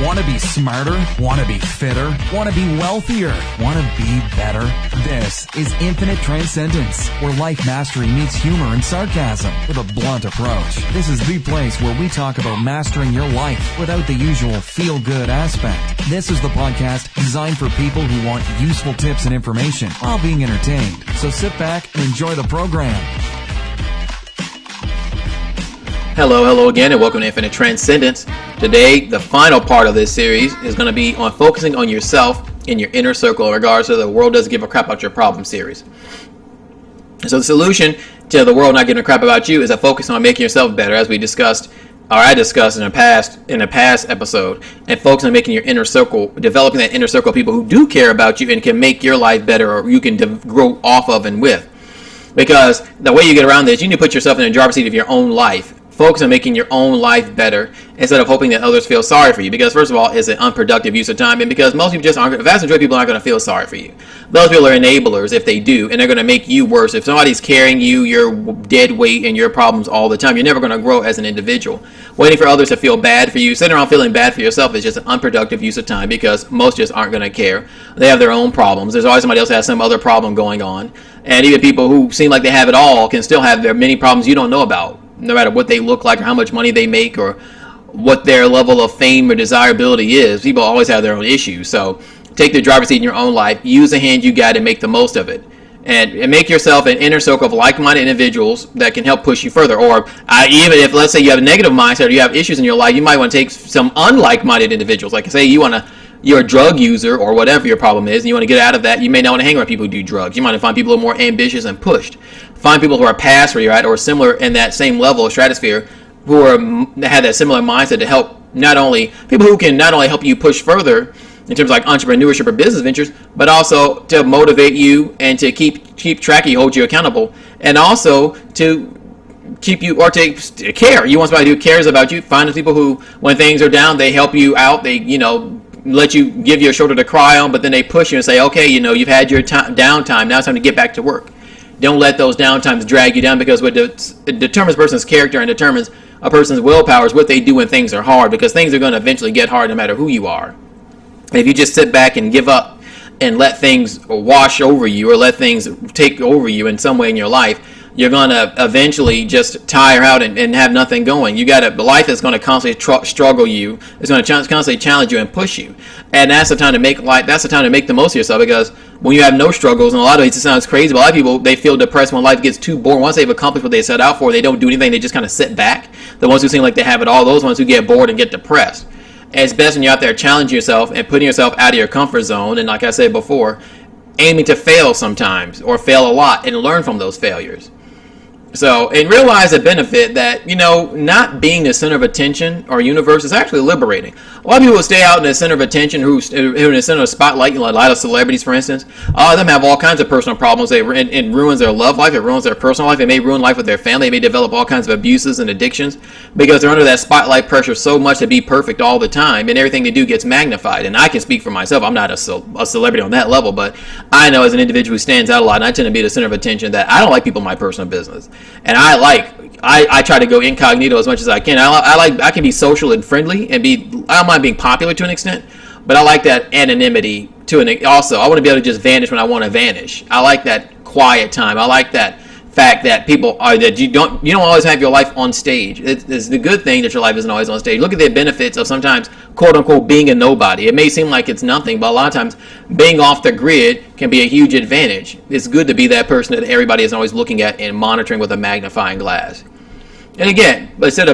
Want to be smarter? Want to be fitter? Want to be wealthier? Want to be better? This is Infinite Transcendence, where life mastery meets humor and sarcasm with a blunt approach. This is the place where we talk about mastering your life without the usual feel-good aspect. This is the podcast designed for people who want useful tips and information while being entertained. So sit back and enjoy the program. Hello again, and welcome to Infinite Transcendence. Today, the final part of this series is going to be on focusing on yourself in your inner circle in regards to the world doesn't give a crap about your problem series. So the solution to the world not giving a crap about you is a focus on making yourself better, as we discussed, or I discussed in a past episode, and focus on making your inner circle, developing that inner circle of people who do care about you and can make your life better, or you can grow off of and with. Because the way you get around this, you need to put yourself in the driver's seat of your own life. Focus on making your own life better instead of hoping that others feel sorry for you. Because first of all, it's an unproductive use of time, and because most people just aren't, the vast majority of people aren't going to feel sorry for you. Those people are enablers if they do, and they're going to make you worse. If somebody's carrying you, your dead weight and your problems all the time, you're never going to grow as an individual. Waiting for others to feel bad for you, sitting around feeling bad for yourself is just an unproductive use of time, because most just aren't going to care. They have their own problems. There's always somebody else that has some other problem going on. And even people who seem like they have it all can still have their many problems you don't know about, no matter what they look like or how much money they make or what their level of fame or desirability is. People always have their own issues. So take the driver's seat in your own life. Use the hand you got and make the most of it. And make yourself an inner circle of like-minded individuals that can help push you further. Or even if, let's say, you have a negative mindset or you have issues in your life, you might want to take some unlike-minded individuals. Like, say you're a drug user or whatever your problem is, and you want to get out of that. You may not want to hang around people who do drugs. You might find people who are more ambitious and pushed. Find people who are past where you're at or similar in that same level of stratosphere, who have that similar mindset to help people who can not only help you push further in terms of like entrepreneurship or business ventures, but also to motivate you and to keep track of you, hold you accountable, and also to keep you, or to care. You want somebody who cares about you. Find the people who, when things are down, they help you out. They, let you, give you a shoulder to cry on, but then they push you and say, okay, you've had your downtime. Now it's time to get back to work. Don't let those downtimes drag you down, because what determines a person's character and determines a person's willpower is what they do when things are hard, because things are going to eventually get hard no matter who you are. And if you just sit back and give up and let things wash over you or let things take over you in some way in your life, you're going to eventually just tire out and have nothing going. Life is going to constantly struggle you. It's going to constantly challenge you and push you. And that's the time to make the most of yourself, because when you have no struggles, and a lot of ways it sounds crazy, but a lot of people, they feel depressed when life gets too boring. Once they've accomplished what they set out for, they don't do anything. They just kind of sit back. The ones who seem like they have it all, those ones who get bored and get depressed. And it's best when you're out there challenging yourself and putting yourself out of your comfort zone. And like I said before, aiming to fail sometimes or fail a lot and learn from those failures. So, and realize the benefit that, not being the center of attention or universe is actually liberating. A lot of people stay out in the center of attention, who in the center of the spotlight, like a lot of celebrities, for instance. A lot of them have all kinds of personal problems. It ruins their love life. It ruins their personal life. It may ruin life with their family. They may develop all kinds of abuses and addictions because they're under that spotlight pressure so much to be perfect all the time, and everything they do gets magnified. And I can speak for myself. I'm not a celebrity on that level, but I know as an individual who stands out a lot, and I tend to be the center of attention, that I don't like people in my personal business. And I try to go incognito as much as I can. I can be social and friendly and I don't mind being popular to an extent, but I like that anonymity also. I want to be able to just vanish when I want to vanish. I like that quiet time. I like that fact that you don't always have your life on stage. It's the good thing that your life isn't always on stage. Look at the benefits of sometimes, quote unquote, being a nobody. It may seem like it's nothing, but a lot of times being off the grid can be a huge advantage. It's good to be that person that everybody is always looking at and monitoring with a magnifying glass. And again, but instead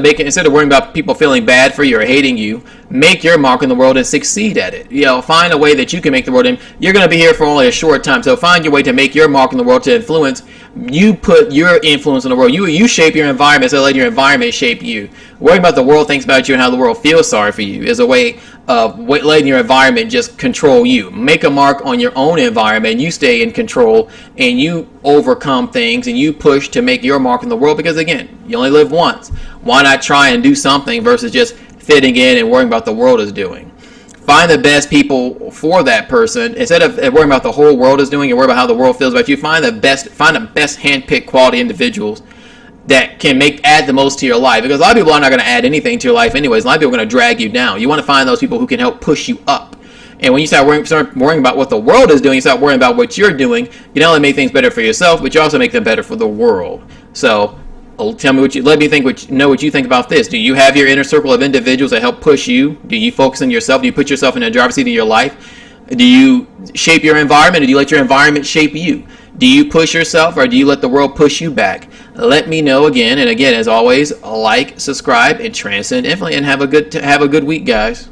of worrying about people feeling bad for you or hating you, make your mark in the world and succeed at it. Find a way that you can make the world in. You're going to be here for only a short time, so find your way to make your mark in the world, to influence. You put your influence in the world. You shape your environment, so let your environment shape you. Worrying about the world thinks about you and how the world feels sorry for you is a way of letting your environment just control you. Make a mark on your own environment. You stay in control and you overcome things and you push to make your mark in the world, because again, you only live once. Why not try and do something versus just fitting in and worrying about the world is doing? Find the best people for that person. Instead of worrying about the whole world is doing and worry about how the world feels about you, find the best hand-picked quality individuals that can add the most to your life. Because a lot of people are not going to add anything to your life anyways. A lot of people are going to drag you down. You want to find those people who can help push you up. And when you start worrying about what the world is doing, you start worrying about what you're doing, you not only make things better for yourself, but you also make them better for the world. So tell me let me know what you think about this. Do you have your inner circle of individuals that help push you? Do you focus on yourself? Do you put yourself in the driver's seat of your life? Do you shape your environment, or do you let your environment shape you? Do you push yourself, or do you let the world push you back? Let me know again. And again, as always, like, subscribe, and transcend infinitely, and have a good week, guys.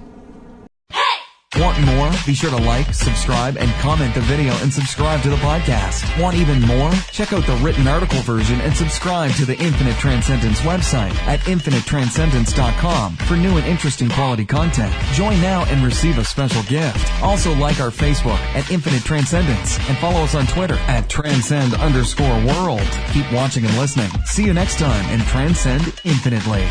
Want more? Be sure to like, subscribe, and comment the video and subscribe to the podcast. Want even more? Check out the written article version and subscribe to the Infinite Transcendence website at infinitetranscendence.com for new and interesting quality content. Join now and receive a special gift. Also like our Facebook at Infinite Transcendence and follow us on Twitter at transcend_world. Keep watching and listening. See you next time and transcend infinitely.